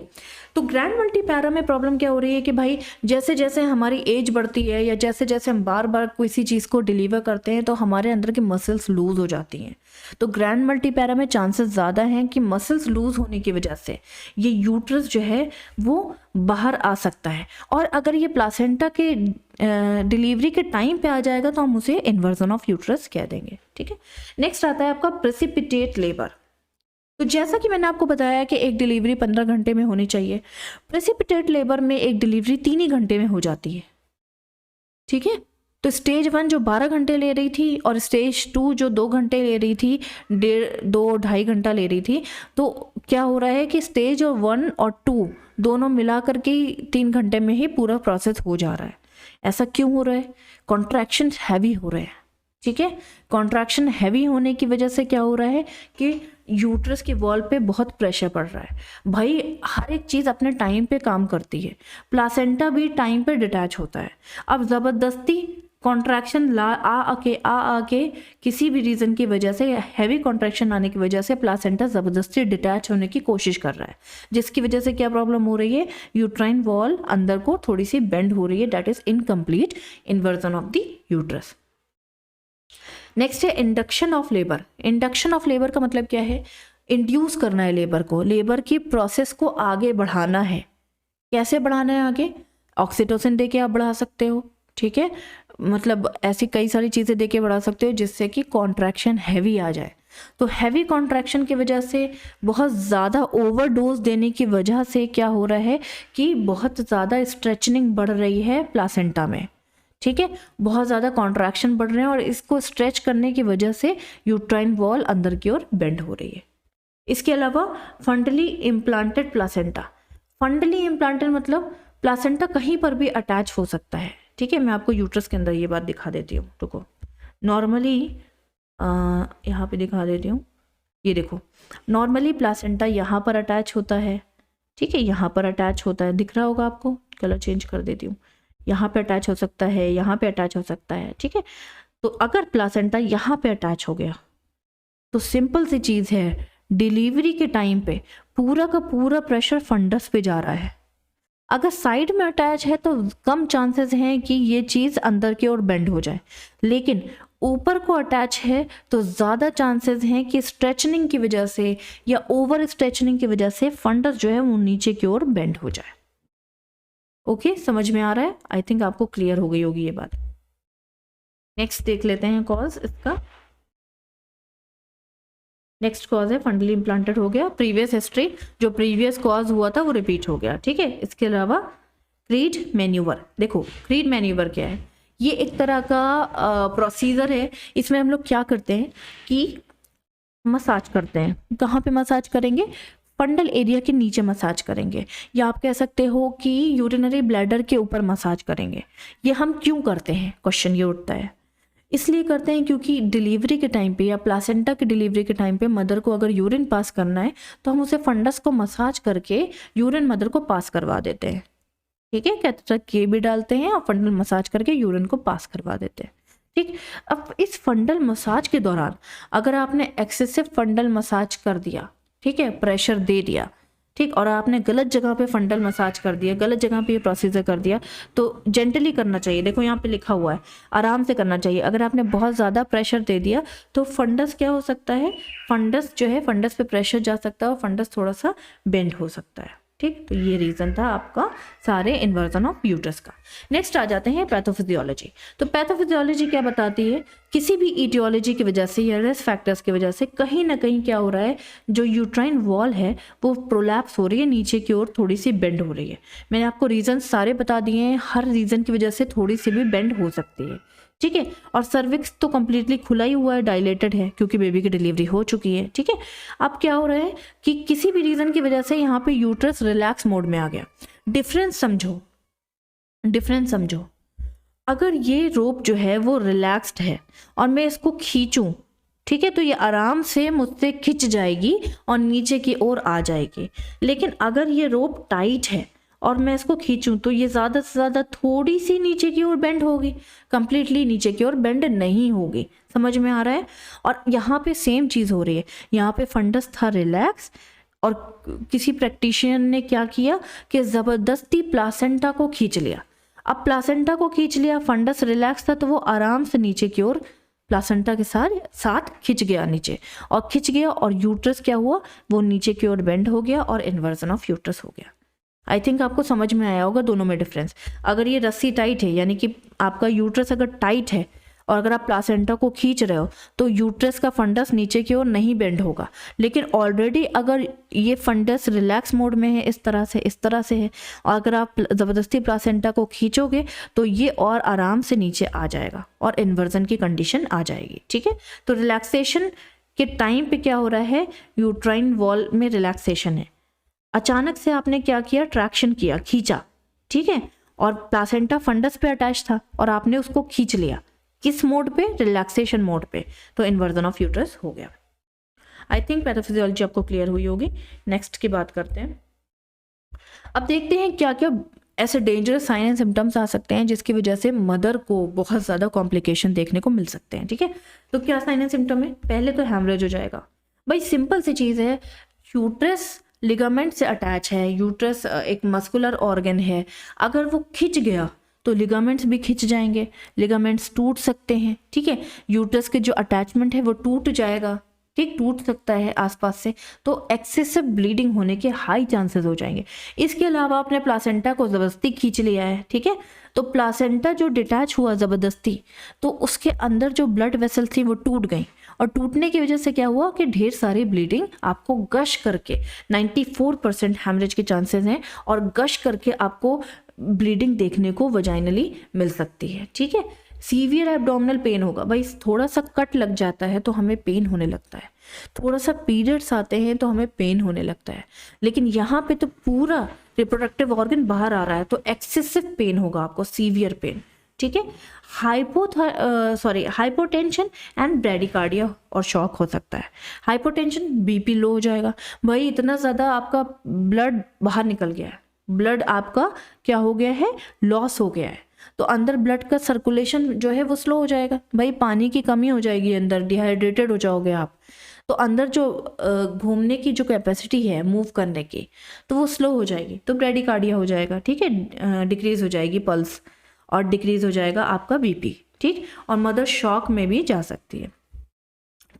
तो ग्रैंड मल्टीपैरा में प्रॉब्लम क्या हो रही है कि भाई जैसे जैसे हमारी एज बढ़ती है या जैसे जैसे हम बार बार किसी चीज़ को डिलीवर करते हैं तो हमारे अंदर की मसल्स लूज हो जाती हैं। तो ग्रैंड मल्टीपैरा में चांसेस ज़्यादा हैं कि मसल्स लूज होने की वजह से ये यूट्रस जो है वो बाहर आ सकता है। और अगर ये प्लासेंटा के डिलीवरी के टाइम पे आ जाएगा तो हम उसे इन्वर्जन ऑफ यूट्रस कह देंगे। ठीक है, नेक्स्ट आता है आपका प्रेसिपिटेट लेबर। तो जैसा कि मैंने आपको बताया कि एक डिलीवरी 15 घंटे में होनी चाहिए, प्रेसिपिटेट लेबर में एक डिलीवरी 3 ही घंटे में हो जाती है। ठीक है, तो स्टेज 1 जो 12 घंटे ले रही थी और स्टेज 2 जो 2 घंटे ले रही थी, 2-2.5 घंटा ले रही थी, तो क्या हो रहा है कि स्टेज 1 और 2 दोनों मिला करके 3 घंटे में ही पूरा प्रोसेस हो जा रहा है। ऐसा क्यों हो रहा है? कॉन्ट्रैक्शन हैवी हो रहे हैं। ठीक है, कॉन्ट्रैक्शन हैवी होने की वजह से क्या हो रहा है कि यूट्रस की वॉल पे बहुत प्रेशर पड़ रहा है। भाई हर एक चीज़ अपने टाइम पे काम करती है, प्लासेंटा भी टाइम पे डिटैच होता है। अब ज़बरदस्ती कॉन्ट्रैक्शन आके किसी भी रीज़न की वजह से, हैवी कॉन्ट्रैक्शन आने की वजह से प्लासेंटा ज़बरदस्ती डिटैच होने की कोशिश कर रहा है, जिसकी वजह से क्या प्रॉब्लम हो रही है, यूट्राइन वॉल अंदर को थोड़ी सी बेंड हो रही है, that is incomplete inversion of the uterus. Next है induction of labour. Induction of labour का मतलब क्या है? इंड्यूस करना है लेबर को, लेबर की प्रोसेस को आगे बढ़ाना है। कैसे बढ़ाना है आगे? ऑक्सीटोसिन देके आप बढ़ा सकते हो। ठीक है, मतलब ऐसी कई सारी चीज़ें देके बढ़ा सकते हो जिससे कि कॉन्ट्रैक्शन हैवी आ जाए। तो हैवी कॉन्ट्रैक्शन की वजह से, बहुत ज़्यादा ओवरडोज देने की वजह से क्या हो रहा है कि बहुत ज़्यादा स्ट्रेचनिंग बढ़ रही है प्लासेंटा में। ठीक है, बहुत ज़्यादा कॉन्ट्रैक्शन बढ़ रहे हैं और इसको स्ट्रेच करने की वजह से यूट्राइन वॉल अंदर की ओर बेंड हो रही है। इसके अलावा फंडली इम्प्लांटेड प्लासेंटा। फंडली इम्प्लांटेड मतलब प्लासेंटा कहीं पर भी अटैच हो सकता है। ठीक है, मैं आपको यूट्रस के अंदर ये बात दिखा देती हूँ, रुको। नॉर्मली यहाँ पे दिखा देती हूँ, ये देखो, नॉर्मली प्लासेंटा यहाँ पर अटैच होता है। ठीक है, यहाँ पर अटैच होता है, दिख रहा होगा आपको, कलर चेंज कर देती हूँ। यहाँ पे अटैच हो सकता है, यहाँ पे अटैच हो सकता है, ठीक है। तो अगर प्लासेंटा यहाँ पे अटैच हो गया तो सिंपल सी चीज़ है, डिलीवरी के टाइम पे पूरा का पूरा प्रेशर फंडस पे जा रहा है। अगर साइड में अटैच है तो कम चांसेस हैं कि ये चीज़ अंदर की ओर बेंड हो जाए, लेकिन ऊपर को अटैच है तो ज़्यादा चांसेस हैं कि स्ट्रेचनिंग की वजह से या ओवर स्ट्रेचनिंग की वजह से फंडस जो है वो नीचे की ओर बेंड हो जाए। ओके, समझ में आ रहा है? आई थिंक आपको क्लियर हो गई होगी ये बात। नेक्स्ट देख लेते हैं कॉज इसका। नेक्स्ट कॉज है फंडली इम्प्लांटेड हो गया, प्रीवियस हिस्ट्री, जो प्रीवियस कॉज हुआ था वो रिपीट हो गया, ठीक है। इसके अलावा क्रीड मैन्यूवर, देखो क्रीड मैन्यूवर क्या है, ये एक तरह का प्रोसीजर है। इसमें हम लोग क्या करते हैं कि मसाज करते हैं। कहाँ पे मसाज करेंगे? फंडल एरिया के नीचे मसाज करेंगे, या आप कह सकते हो कि यूरिनरी ब्लैडर के ऊपर मसाज करेंगे। ये हम क्यों करते हैं, क्वेश्चन ये उठता है। इसलिए करते हैं क्योंकि डिलीवरी के टाइम पे या प्लासेंटा की डिलीवरी के टाइम पे मदर को अगर यूरिन पास करना है तो हम उसे फंडस को मसाज करके यूरिन मदर को पास करवा देते हैं, ठीक है। कैथेटर के भी डालते हैं और फंडल मसाज करके यूरिन को पास करवा देते हैं, ठीक। अब इस फंडल मसाज के दौरान अगर आपने एक्सेसिव फंडल मसाज कर दिया, ठीक है, प्रेशर दे दिया, ठीक, और आपने गलत जगह पे फंडल मसाज कर दिया, गलत जगह पे ये प्रोसीजर कर दिया, तो जेंटली करना चाहिए। देखो यहाँ पे लिखा हुआ है, आराम से करना चाहिए। अगर आपने बहुत ज़्यादा प्रेशर दे दिया तो फंडस क्या हो सकता है, फंडस जो है, फंडस पे प्रेशर जा सकता है और फंडस थोड़ा सा बेंड हो सकता है, ठीक। तो ये रीज़न था आपका सारे इन्वर्जन ऑफ यूट्रस का। नेक्स्ट आ जाते हैं पैथोफिजियोलॉजी। तो पैथोफिजियोलॉजी क्या बताती है, किसी भी ईटियोलॉजी की वजह से या रिस्क फैक्टर्स की वजह से कहीं ना कहीं क्या हो रहा है, जो यूट्राइन वॉल है वो प्रोलैप्स हो रही है, नीचे की ओर थोड़ी सी बेंड हो रही है। मैंने आपको रीज़न सारे बता दिए हैं, हर रीज़न की वजह से थोड़ी सी भी बेंड हो सकती है, ठीक है। और सर्विक्स तो कंप्लीटली खुला ही हुआ है, डायलेटेड है, क्योंकि बेबी की डिलीवरी हो चुकी है, ठीक है। अब क्या हो रहा है कि किसी भी रीज़न की वजह से यहाँ पे यूट्रस रिलैक्स मोड में आ गया। डिफरेंस समझो, डिफरेंस समझो। अगर ये रोप जो है वो रिलैक्स्ड है और मैं इसको खींचूं, ठीक है, तो ये आराम से मुझसे खिंच जाएगी और नीचे की ओर आ जाएगी। लेकिन अगर ये रोप टाइट है और मैं इसको खींचूं तो ये ज़्यादा से ज़्यादा थोड़ी सी नीचे की ओर बेंड होगी, कंप्लीटली नीचे की ओर बेंड नहीं होगी। समझ में आ रहा है? और यहाँ पे सेम चीज़ हो रही है, यहाँ पे फंडस था रिलैक्स और किसी प्रैक्टिशियन ने क्या किया कि ज़बरदस्ती प्लासेंटा को खींच लिया। अब प्लासेंटा को खींच लिया, फंडस रिलैक्स था तो वो आराम से नीचे की ओर प्लासेंटा के साथ खिंच गया नीचे, और खिंच गया और यूट्रस क्या हुआ, वो नीचे की ओर बेंड हो गया और इन्वर्जन ऑफ यूट्रस हो गया। आई थिंक आपको समझ में आया होगा दोनों में डिफरेंस। अगर ये रस्सी टाइट है, यानी कि आपका यूट्रस अगर टाइट है और अगर आप प्लासेंटा को खींच रहे हो तो यूट्रस का फंडस नीचे की ओर नहीं बेंड होगा। लेकिन ऑलरेडी अगर ये फंडस रिलैक्स मोड में है, इस तरह से है, और अगर आप ज़बरदस्ती प्लासेंटा को खींचोगे तो ये और आराम से नीचे आ जाएगा और इन्वर्जन की कंडीशन आ जाएगी, ठीक है। तो रिलैक्सेशन के टाइम पे क्या हो रहा है, यूट्राइन वॉल में रिलैक्सेशन है। अचानक से आपने क्या किया, ट्रैक्शन किया, खींचा, ठीक है, और प्लासेंटा फंडस पे अटैच था और आपने उसको खींच लिया, किस मोड पे, रिलैक्सेशन मोड पे, तो इन्वर्जन ऑफ यूट्रस हो गया। आई थिंक पैथोफिजियोलॉजी आपको क्लियर हुई होगी। नेक्स्ट की बात करते हैं। अब देखते हैं क्या क्या ऐसे डेंजरस साइन एंड सिम्टम्स आ सकते हैं जिसकी वजह से मदर को बहुत ज़्यादा कॉम्प्लिकेशन देखने को मिल सकते हैं, ठीक है। तो क्या साइन एंड सिम्टम है? पहले तो हैमरेज हो जाएगा। भाई सिंपल सी चीज़ है, यूट्रस लिगामेंट से अटैच है, यूट्रस एक मस्कुलर ऑर्गन है, अगर वो खिंच गया तो लिगामेंट्स भी खिंच जाएंगे, लिगामेंट्स टूट सकते हैं, ठीक है। यूट्रस के जो अटैचमेंट है वो टूट जाएगा, ठीक, टूट सकता है आसपास से, तो एक्सेसिव ब्लीडिंग होने के हाई चांसेस हो जाएंगे। इसके अलावा आपने प्लासेंटा को ज़बरदस्ती खींच लिया है, ठीक है, तो प्लासेंटा जो डिटैच हुआ ज़बरदस्ती, तो उसके अंदर जो ब्लड वेसल थी वो टूट गई, और टूटने की वजह से क्या हुआ कि ढेर सारी ब्लीडिंग आपको गश करके 94% हैमरेज के चांसेस हैं, और गश करके आपको ब्लीडिंग देखने को वजाइनली मिल सकती है, ठीक है। सीवियर एब्डोमिनल पेन होगा, भाई थोड़ा सा कट लग जाता है तो हमें पेन होने लगता है, थोड़ा सा पीरियड्स आते हैं तो हमें पेन होने लगता है, लेकिन यहाँ पे तो पूरा रिप्रोडक्टिव ऑर्गन बाहर आ रहा है तो एक्सेसिव पेन होगा आपको, सीवियर पेन, ठीक है। हाइपोटेंशन एंड ब्रेडिकार्डिया और शॉक हो सकता है। हाइपोटेंशन, बीपी लो हो जाएगा, भाई इतना ज़्यादा आपका ब्लड बाहर निकल गया है, ब्लड आपका क्या हो गया है, लॉस हो गया है। तो अंदर ब्लड का सर्कुलेशन जो है वो स्लो हो जाएगा, भाई पानी की कमी हो जाएगी, अंदर डिहाइड्रेटेड हो जाओगे आप, तो अंदर जो घूमने की जो कैपेसिटी है मूव करने की, तो वो स्लो हो जाएगी, तो ब्रेडिकार्डिया हो जाएगा, ठीक है, डिक्रीज हो जाएगी पल्स और डिक्रीज हो जाएगा आपका बीपी, ठीक, और मदर शॉक में भी जा सकती है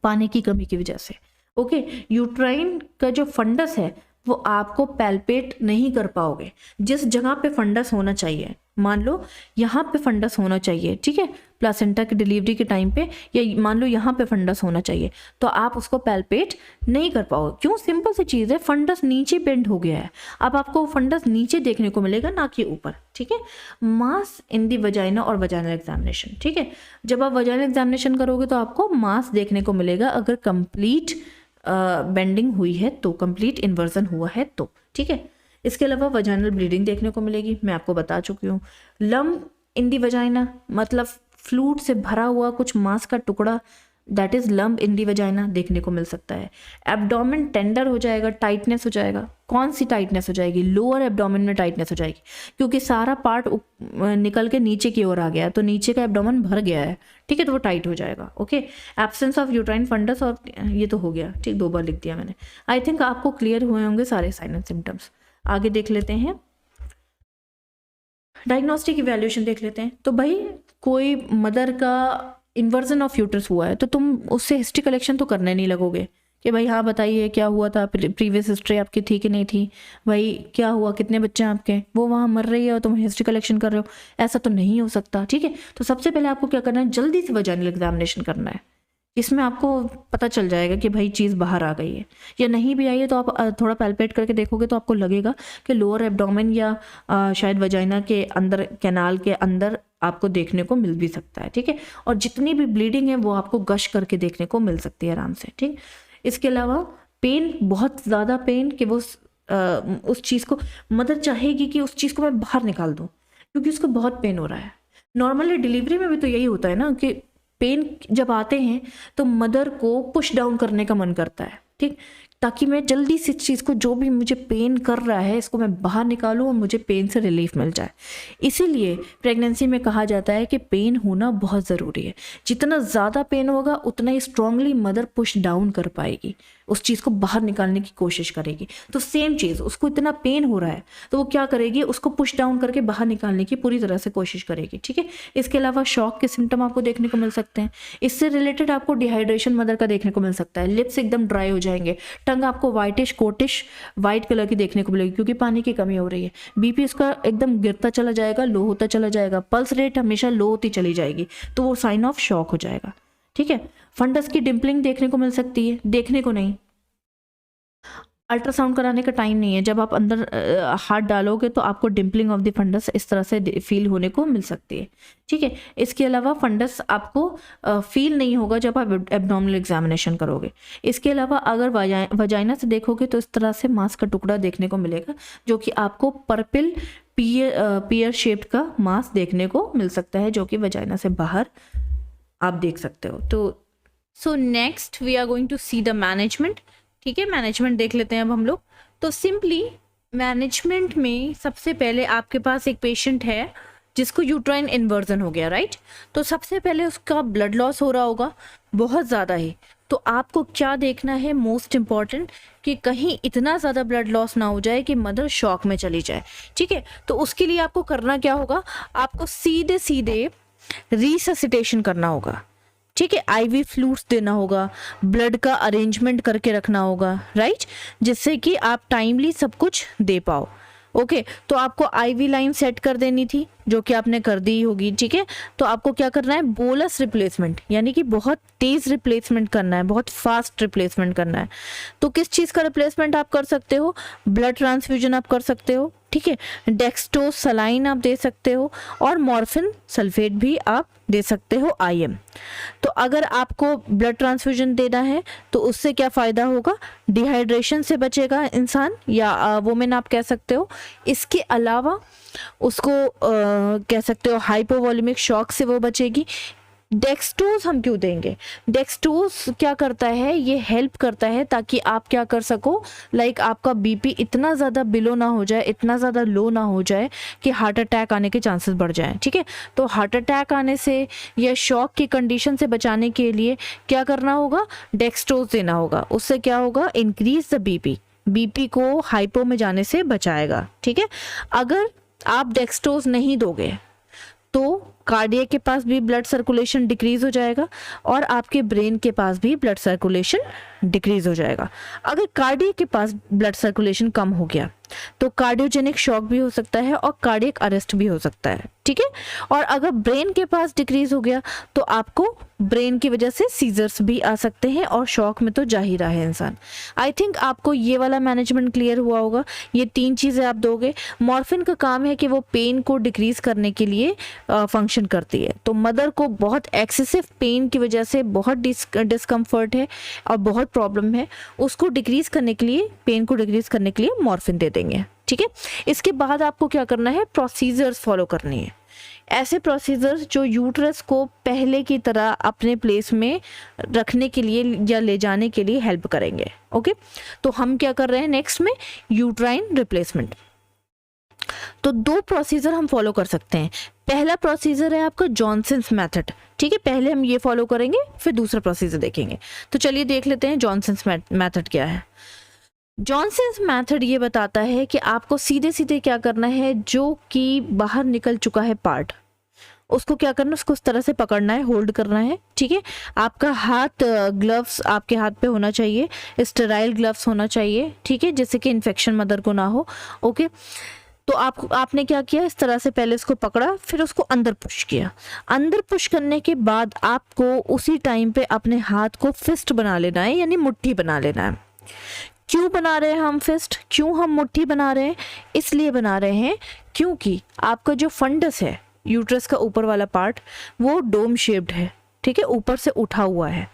पानी की कमी की वजह से। ओके, यूट्राइन का जो फंडस है वो आपको पैल्पेट नहीं कर पाओगे। जिस जगह पे फंडस होना चाहिए, मान लो यहाँ पे फंडस होना चाहिए, ठीक है, प्लासेंटा की डिलीवरी के टाइम पे, या मान लो यहाँ पे फंडस होना चाहिए, तो आप उसको पैल्पेट नहीं कर पाओगे। क्यों? सिंपल सी चीज़ है, फंडस नीचे बेंड हो गया है, अब आपको फंडस नीचे देखने को मिलेगा ना कि ऊपर, ठीक है। मास इन दी वजाइना और वजाइनल एग्जामिनेशन, ठीक है, जब आप वजाइनल एग्जामिनेशन करोगे तो आपको मास देखने को मिलेगा अगर कंप्लीट बेंडिंग हुई है तो, कंप्लीट इन्वर्जन हुआ है तो, ठीक है। इसके अलावा वजाइनल ब्लीडिंग देखने को मिलेगी, मैं आपको बता चुकी हूँ। लम्प इन दी वजाइना मतलब फ्लूइड से भरा हुआ कुछ मांस का टुकड़ा, that is lump in the vagina देखने को मिल सकता है। एब्डोमेन टेंडर हो जाएगा, टाइटनेस हो जाएगा। कौन सी टाइटनेस हो जाएगी? लोअर एब्डोमेन में टाइटनेस हो जाएगी, क्योंकि सारा पार्ट निकल के नीचे की ओर आ गया है, तो नीचे का एब्डोमेन भर गया है, ठीक है, तो वो टाइट हो जाएगा। Okay, absence of uterine fundus, और ये तो हो गया, ठीक, 2 बार लिख दिया मैंने। आई थिंक आपको क्लियर हुए होंगे सारे साइन एंड सिम्टम्स। आगे देख लेते हैं, डायग्नोस्टिक इवैल्यूएशन देख लेते हैं। तो भाई कोई मदर का इन्वर्जन ऑफ यूट्रस हुआ है तो तुम उससे हिस्ट्री कलेक्शन तो करने नहीं लगोगे कि भाई हाँ बताइए क्या हुआ था, प्रीवियस हिस्ट्री आपकी थी कि नहीं थी, भाई क्या हुआ, कितने बच्चे हैं आपके, वो वहाँ मर रही है और तुम हिस्ट्री कलेक्शन कर रहे हो, ऐसा तो नहीं हो सकता, ठीक है। तो सबसे पहले आपको क्या करना है, जल्दी से वजाइनल एग्जामिनेशन करना है, इसमें आपको पता चल जाएगा कि भाई चीज़ बाहर आ गई है, या नहीं भी आई है तो आप थोड़ा पैल्पेट करके देखोगे तो आपको लगेगा कि लोअर एब्डोमेन या शायद वजाइना के अंदर, कैनाल के अंदर आपको देखने को मिल भी सकता है, ठीक है। और जितनी भी ब्लीडिंग है वो आपको गश करके देखने को मिल सकती है आराम से, ठीक। इसके अलावा पेन, बहुत ज़्यादा पेन कि वो उस चीज़ को मदर चाहेगी कि उस चीज़ को मैं बाहर निकाल दूँ, क्योंकि उसको बहुत पेन हो रहा है। नॉर्मली डिलीवरी में भी तो यही होता है ना कि पेन जब आते हैं तो मदर को पुश डाउन करने का मन करता है, ठीक, ताकि मैं जल्दी से इस चीज़ को, जो भी मुझे पेन कर रहा है, इसको मैं बाहर निकालूं और मुझे पेन से रिलीफ मिल जाए। इसीलिए प्रेगनेंसी में कहा जाता है कि पेन होना बहुत ज़रूरी है। जितना ज़्यादा पेन होगा उतना ही स्ट्रांगली मदर पुश डाउन कर पाएगी, उस चीज़ को बाहर निकालने की कोशिश करेगी। तो सेम चीज़, उसको इतना पेन हो रहा है तो वो क्या करेगी, उसको पुश डाउन करके बाहर निकालने की पूरी तरह से कोशिश करेगी, ठीक है। इसके अलावा शॉक के सिम्टम आपको देखने को मिल सकते हैं। इससे रिलेटेड आपको डिहाइड्रेशन मदर का देखने को मिल सकता है, लिप्स एकदम ड्राई हो जाएंगे, टंग आपको वाइटिश कोटिश वाइट कलर की देखने को मिलेगी, क्योंकि पानी की कमी हो रही है। बीपी इसका एकदम गिरता चला जाएगा, लो होता चला जाएगा, पल्स रेट हमेशा लो होती चली जाएगी, तो वो साइन ऑफ शॉक हो जाएगा, ठीक है। फंडस की डिम्पलिंग देखने को मिल सकती है, देखने को नहीं, अल्ट्रासाउंड कराने का टाइम नहीं है, जब आप अंदर हाथ डालोगे तो आपको डिम्पलिंग ऑफ द फंडस इस तरह से फील होने को मिल सकती है, ठीक है। इसके अलावा फंडस आपको फील नहीं होगा जब आप एब्डोमिनल एग्जामिनेशन करोगे। इसके अलावा अगर वजाइना से देखोगे तो इस तरह से मांस का टुकड़ा देखने को मिलेगा, जो कि आपको पर्पल पियर शेप्ड का मांस देखने को मिल सकता है, जो कि वजाइना से बाहर आप देख सकते हो। तो so next we are going to see the management, ठीक है। मैनेजमेंट देख लेते हैं अब हम लोग। तो सिंपली मैनेजमेंट में सबसे पहले आपके पास एक पेशेंट है जिसको यूट्राइन इन्वर्जन हो गया, राइट। तो सबसे पहले उसका ब्लड लॉस हो रहा होगा बहुत ज़्यादा ही, तो आपको क्या देखना है, मोस्ट इम्पॉर्टेंट, कि कहीं इतना ज़्यादा ब्लड लॉस ना हो जाए कि मदर शॉक में चली जाए, ठीक है। तो उसके लिए आपको करना क्या होगा, आपको सीधे सीधे रिससिटेशन करना होगा, ठीक है। आईवी फ्लूइड्स देना होगा, ब्लड का अरेंजमेंट करके रखना होगा, राइट, जिससे कि आप टाइमली सब कुछ दे पाओ। ओके, तो आपको आईवी लाइन सेट कर देनी थी, जो कि आपने कर दी होगी, ठीक है। तो आपको क्या करना है, बोलस रिप्लेसमेंट, यानी कि बहुत तेज रिप्लेसमेंट करना है, बहुत फास्ट रिप्लेसमेंट करना है। तो किस चीज़ का रिप्लेसमेंट आप कर सकते हो, ब्लड ट्रांसफ्यूजन आप कर सकते हो, ठीक है, डेक्सटोज सलाइन आप दे सकते हो, और मॉर्फिन सल्फेट भी आप दे सकते हो IM। तो अगर आपको ब्लड ट्रांसफ्यूजन देना है तो उससे क्या फ़ायदा होगा, डिहाइड्रेशन से बचेगा इंसान या वुमेन आप कह सकते हो। इसके अलावा उसको कह सकते हो हाइपोवॉल्यूमिक शॉक से वो बचेगी, डेक्सटोज हम क्यों देंगे? डेक्सटोज क्या करता है, ये हेल्प करता है ताकि आप क्या कर सको, लाइक आपका बीपी इतना ज़्यादा बिलो ना हो जाए, इतना ज़्यादा लो ना हो जाए कि हार्ट अटैक आने के चांसेस बढ़ जाएं। ठीक है, तो हार्ट अटैक आने से या शॉक की कंडीशन से बचाने के लिए क्या करना होगा, डेक्सटोज देना होगा। उससे क्या होगा, इंक्रीज द बीपी को हाइपो में जाने से बचाएगा। ठीक है, अगर आप डेक्सटोज नहीं दोगे तो कार्डियक के पास भी ब्लड सर्कुलेशन डिक्रीज हो जाएगा और आपके ब्रेन के पास भी ब्लड सर्कुलेशन डिक्रीज हो जाएगा। अगर कार्डियक के पास ब्लड सर्कुलेशन कम हो गया तो कार्डियोजेनिक शॉक भी हो सकता है और कार्डियक अरेस्ट भी हो सकता है। ठीक है, और अगर ब्रेन के पास डिक्रीज हो गया तो आपको ब्रेन की वजह से सीजर्स भी आ सकते हैं और शॉक में तो जा ही रहा है इंसान। आई थिंक आपको ये वाला मैनेजमेंट क्लियर हुआ होगा। ये 3 चीज़ें आप दोगे। मॉर्फिन का काम है कि वो पेन को डिक्रीज करने के लिए फंक्शन करती है। तो मदर को बहुत एक्सेसिव पेन की वजह से बहुत डिस्कम्फर्ट है और बहुत प्रॉब्लम है, उसको डिक्रीज करने के लिए, पेन को डिक्रीज करने के लिए मॉर्फिन दे देंगे। ठीक है, इसके बाद आपको क्या करना है, प्रोसीजर्स फॉलो करनी है। ऐसे प्रोसीजर्स जो यूट्रस को पहले की तरह अपने प्लेस में रखने के लिए या ले जाने के लिए हेल्प करेंगे। ओके, तो हम क्या कर रहे हैं नेक्स्ट में, यूट्राइन रिप्लेसमेंट। तो 2 प्रोसीजर हम फॉलो कर सकते हैं। पहला प्रोसीजर है आपका जॉनसन्स मेथड। ठीक है, पहले हम ये फॉलो करेंगे फिर दूसरा प्रोसीजर देखेंगे। तो चलिए देख लेते हैं जॉनसन्स मेथड क्या है। जॉनसन्स मेथड ये बताता है कि आपको सीधे सीधे क्या करना है, जो कि बाहर निकल चुका है पार्ट, उसको क्या करना है, उसको उस तरह से पकड़ना है, होल्ड करना है। ठीक है, आपका हाथ, ग्लव्स आपके हाथ पे होना चाहिए, स्टेराइल ग्लव्स होना चाहिए। ठीक है, जिससे कि इन्फेक्शन मदर को ना हो। ओके, तो आपने क्या किया, इस तरह से पहले इसको पकड़ा, फिर उसको अंदर पुश किया। अंदर पुश करने के बाद आपको उसी टाइम पे अपने हाथ को फिस्ट बना लेना है, यानी मुट्ठी बना लेना है। क्यों बना रहे हैं हम फिस्ट, क्यों हम मुट्ठी बना रहे हैं? इसलिए बना रहे हैं क्योंकि आपका जो फंडस है, यूट्रस का ऊपर वाला पार्ट, वो डोम शेप्ड है। ठीक है, ऊपर से उठा हुआ है।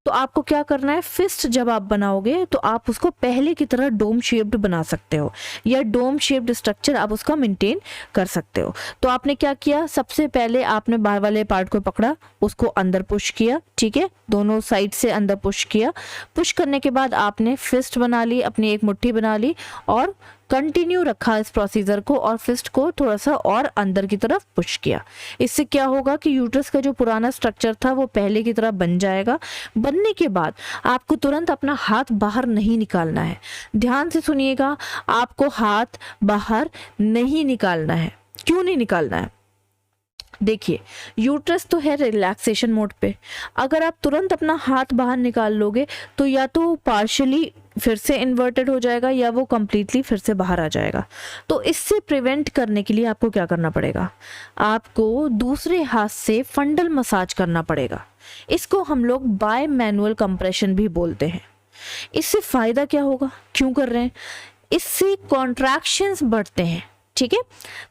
तो आपको क्या करना है, फिस्ट जब आप बनाओगे तो आप उसको पहले की तरह डोम शेप्ड बना सकते हो, या डोम शेप्ड स्ट्रक्चर आप उसका मेंटेन कर सकते हो। तो आपने क्या किया, सबसे पहले आपने बाहर वाले पार्ट को पकड़ा, उसको अंदर पुश किया। ठीक है, दोनों साइड से अंदर पुश किया। पुश करने के बाद आपने फिस्ट बना ली, अपनी एक मुट्ठी बना ली और कंटिन्यू रखा इस प्रोसीजर को और फिस्ट को थोड़ा सा और अंदर की तरफ पुश किया। इससे क्या होगा कि यूट्रस का जो पुराना स्ट्रक्चर था वो पहले की तरह बन जाएगा। बनने के बाद आपको तुरंत अपना हाथ बाहर नहीं निकालना है। ध्यान से सुनिएगा, आपको हाथ बाहर नहीं निकालना है। क्यों नहीं निकालना है? देखिए, यूट्रस तो है रिलैक्सेशन मोड पे। अगर आप तुरंत अपना हाथ बाहर निकाल लोगे तो या तो पार्शियली फिर से इन्वर्टेड हो जाएगा या वो कंप्लीटली फिर से बाहर आ जाएगा। तो इससे प्रिवेंट करने के लिए आपको क्या करना पड़ेगा, आपको दूसरे हाथ से फंडल मसाज करना पड़ेगा। इसको हम लोग बाय मैनुअल कंप्रेशन भी बोलते हैं। इससे फायदा क्या होगा, क्यों कर रहे हैं? इससे कॉन्ट्रैक्शंस बढ़ते हैं। ठीक है,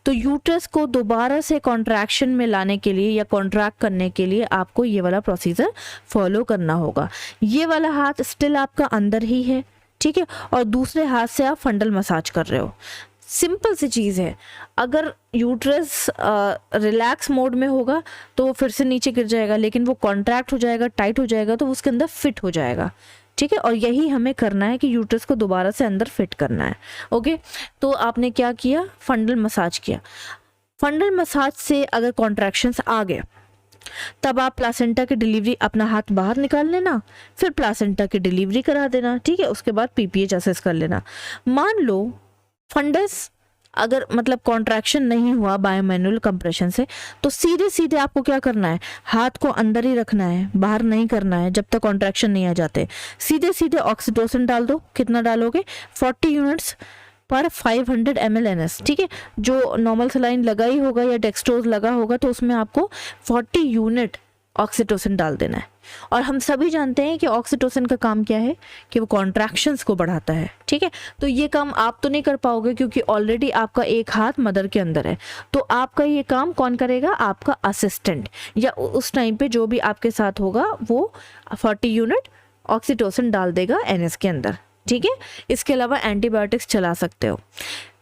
तो यूट्रस को दोबारा से कॉन्ट्रैक्शन में लाने के लिए या कॉन्ट्रैक्ट करने के लिए आपको ये वाला प्रोसीजर फॉलो करना होगा। ये वाला हाथ स्टिल आपका अंदर ही है। ठीक है, और दूसरे हाथ से आप फंडल मसाज कर रहे हो। सिंपल सी चीज़ है। अगर यूट्रस रिलैक्स मोड में होगा तो वो फिर से नीचे गिर जाएगा, लेकिन वो कॉन्ट्रैक्ट हो जाएगा, टाइट हो जाएगा तो उसके अंदर फिट हो जाएगा। ठीक है, और यही हमें करना है कि यूट्रस को दोबारा से अंदर फिट करना है। ओके, तो आपने क्या किया, फंडल मसाज किया। फंडल मसाज से अगर कॉन्ट्रैक्शंस आ गए तब आप प्लासेंटा की डिलीवरी, अपना हाथ बाहर निकाल लेना, फिर प्लासेंटा की डिलीवरी करा देना। ठीक है, उसके बाद पीपीएच असेस कर लेना। मान लो फंडस अगर मतलब कॉन्ट्रैक्शन नहीं हुआ बाय मैनुअल कंप्रेशन से, तो सीधे सीधे आपको क्या करना है, हाथ को अंदर ही रखना है, बाहर नहीं करना है जब तक कॉन्ट्रैक्शन नहीं आ जाते। सीधे सीधे ऑक्सीटोसिन डाल दो। कितना डालोगे, 40 यूनिट्स पर 500 ml NS। ठीक है, जो नॉर्मल सलाइन लगा ही होगा या डेक्सट्रोज लगा होगा तो उसमें आपको 40 यूनिट ऑक्सीटोसिन डाल देना है। और हम सभी जानते हैं कि ऑक्सीटोसिन का काम क्या है, कि वो कॉन्ट्रैक्शंस को बढ़ाता है। ठीक है, तो ये काम आप तो नहीं कर पाओगे क्योंकि ऑलरेडी आपका एक हाथ मदर के अंदर है। तो आपका ये काम कौन करेगा, आपका असिस्टेंट, या उस टाइम पे जो भी आपके साथ होगा वो 40 यूनिट ऑक्सीटोसिन डाल देगा NS के अंदर। ठीक है, इसके अलावा एंटीबायोटिक्स चला सकते हो।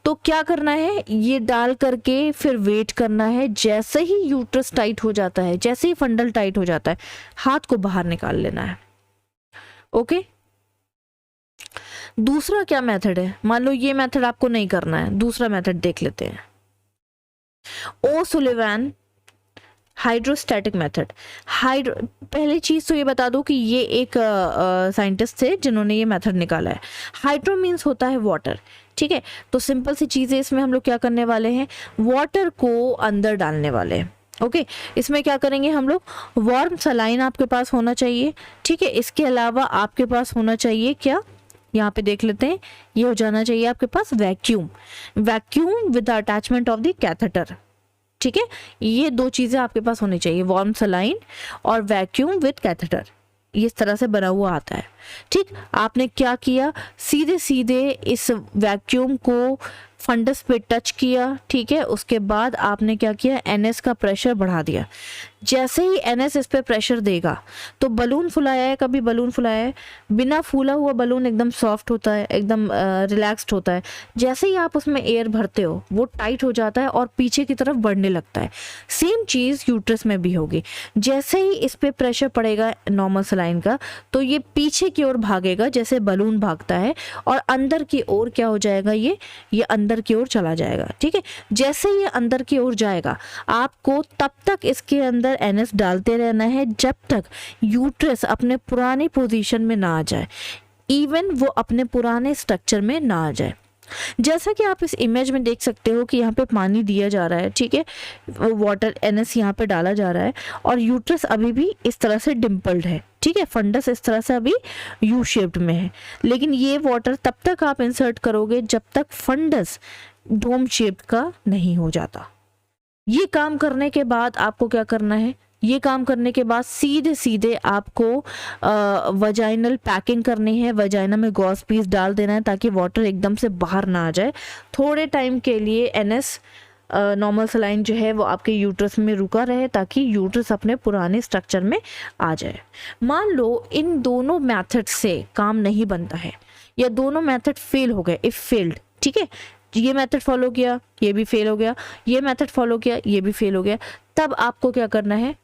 तो क्या करना है, ये डाल करके फिर वेट करना है। जैसे ही यूट्रस टाइट हो जाता है, जैसे ही फंडल टाइट हो जाता है, हाथ को बाहर निकाल लेना है। ओके, दूसरा क्या मेथड है, मान लो ये मेथड आपको नहीं करना है, दूसरा मेथड देख लेते हैं, ओ सुलिवान हाइड्रोस्टैटिक मेथड। पहली चीज तो ये बता दो कि ये एक साइंटिस्ट थे जिन्होंने ये मेथड निकाला है। हाइड्रो मीन्स होता है वाटर, ठीक है। तो सिंपल सी चीज़ है, इसमें हम लोग क्या करने वाले हैं, वाटर को अंदर डालने वाले हैं। ओके, इसमें क्या करेंगे हम लोग, वार्म सलाइन आपके पास होना चाहिए, ठीक है। इसके अलावा आपके पास होना चाहिए क्या, यहाँ पे देख लेते हैं, ये हो जाना चाहिए आपके पास vacuum with attachment of the catheter, ठीक है। ये दो चीज़ें आपके पास होनी चाहिए, वार्म सलाइन और वैक्यूम विद कैथेटर, ये इस तरह से बना हुआ आता है, ठीक। आपने क्या किया, सीधे सीधे इस वैक्यूम को फंडस पे टच किया, ठीक है। उसके बाद आपने क्या किया, एनएस का प्रेशर बढ़ा दिया। जैसे ही एनएस इस पे प्रेशर देगा तो बलून फुलाया है, कभी बलून फुलाया है, बिना फूला हुआ बलून एकदम सॉफ्ट होता है, एकदम रिलैक्स्ड होता है। जैसे ही आप उसमें एयर भरते हो वो टाइट हो जाता है और पीछे की तरफ बढ़ने लगता है। सेम चीज़ यूट्रस में भी होगी, जैसे ही इस पे प्रेशर पड़ेगा नॉर्मल सलाइन का तो ये पीछे की ओर भागेगा जैसे बलून भागता है, और अंदर की ओर क्या हो जाएगा, ये अंदर की ओर चला जाएगा, ठीक है। जैसे ये अंदर की ओर जाएगा आपको तब तक इसके अंदर एनएस डालते रहना है जब तक यूट्रस अपने पुरानी पोजीशन में ना आ जाए, इवन वो अपने पुराने स्ट्रक्चर में ना आ जाए। जैसा कि आप इस इमेज में देख सकते हो कि यहाँ पे पानी दिया जा रहा है, ठीक है, वाटर एनएस यहाँ पे डाला जा रहा है और यूट्रस अभी भी इस तरह से डिम्पल्ड है, ठीक है। फंडस इस तरह से अभी यू शेप्ड में है, लेकिन ये वाटर तब तक आप इंसर्ट करोगे जब तक फंडस डोम शेप्ड का नहीं हो जाता। ये काम करने के बाद आपको क्या करना है, ये काम करने के बाद सीधे सीधे आपको वजाइनल पैकिंग करनी है। वजाइना में गॉस पीस डाल देना है ताकि वाटर एकदम से बाहर ना आ जाए। थोड़े टाइम के लिए एनएस नॉर्मल सलाइन जो है वो आपके यूट्रस में रुका रहे ताकि यूट्रस अपने पुराने स्ट्रक्चर में आ जाए। मान लो इन दोनों मेथड से काम नहीं बनता है या दोनों मेथड फेल हो गए, इफ फेल्ड, ठीक है, ये मेथड फॉलो किया ये भी फेल हो गया, ये मेथड फॉलो किया ये भी फेल हो गया, तब आपको क्या करना है,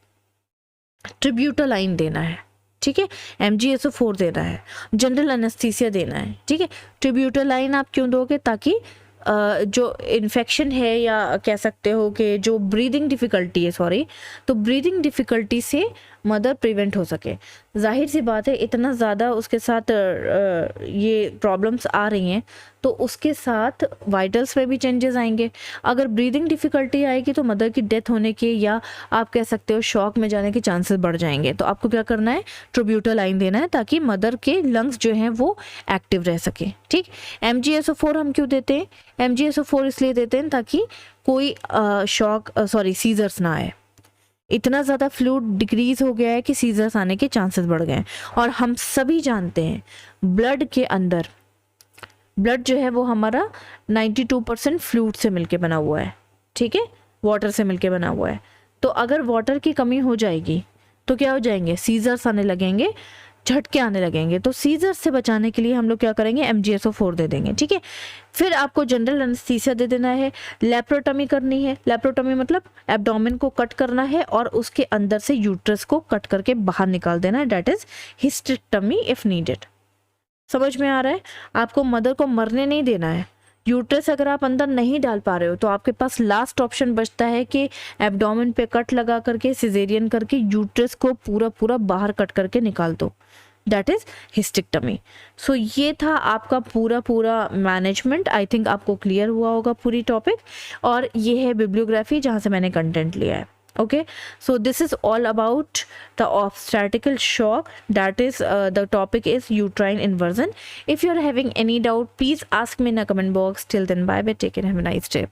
ट्रिब्यूटोलाइन देना है, ठीक है, MgSO4 देना है, जनरल एनेस्थीसिया देना है, ठीक है। ट्रिब्यूटोलाइन आप क्यों दोगे, ताकि जो इन्फेक्शन है या कह सकते हो कि जो ब्रीदिंग डिफ़िकल्टी है, तो ब्रीदिंग डिफ़िकल्टी से मदर प्रिवेंट हो सके। जाहिर सी बात है इतना ज़्यादा उसके साथ ये प्रॉब्लम्स आ रही हैं तो उसके साथ वाइटल्स में भी चेंजेस आएंगे। अगर ब्रीदिंग डिफ़िकल्टी आएगी तो मदर की डेथ होने के या आप कह सकते हो शॉक में जाने के चांसेस बढ़ जाएंगे। तो आपको क्या करना है, ट्रिब्यूटोलाइन देना है ताकि मदर के लंग्स जो हैं वो एक्टिव रह सके, ठीक। MgSO4 हम क्यों देते हैं, MgSO4 इसलिए देते हैं ताकि कोई सीजर्स ना आए। इतना ज़्यादा फ्लूइड डिक्रीज हो गया है कि सीजर्स आने के चांसेस बढ़ गए हैं। और हम सभी जानते हैं ब्लड के अंदर, ब्लड जो है वो हमारा 92% फ्लूइड से मिलके बना हुआ है, ठीक है, वाटर से मिलके बना हुआ है। तो अगर वाटर की कमी हो जाएगी तो क्या हो जाएंगे, सीजर्स आने लगेंगे, झटके आने लगेंगे। तो सीजर से बचाने के लिए हम लोग क्या करेंगे, MgSO4 दे देंगे, ठीक है। फिर आपको जनरल एनेस्थीसिया दे देना है, लेप्रोटमी करनी है। लेप्रोटमी मतलब एब्डोमेन को कट करना है और उसके अंदर से यूट्रस को कट करके बाहर निकाल देना है, that is hysterectomy if needed. समझ में आ रहा है, आपको मदर को मरने नहीं देना है। यूट्रस अगर आप अंदर नहीं डाल पा रहे हो तो आपके पास लास्ट ऑप्शन बचता है कि एब्डोमेन पे कट लगा करके सिजेरियन करके यूट्रस को पूरा बाहर कट करके निकाल दो, दैट इज हिस्टेक्टमी। सो ये था आपका पूरा मैनेजमेंट। आई थिंक आपको क्लियर हुआ होगा पूरी टॉपिक। और ये है बिब्लियोग्राफी जहाँ से मैंने कंटेंट लिया है। Okay, so this is all about the obstetrical shock, that is the topic is uterine inversion. If you are having any doubt, please ask me in a comment box. Till then, bye bye, take care, have a nice day.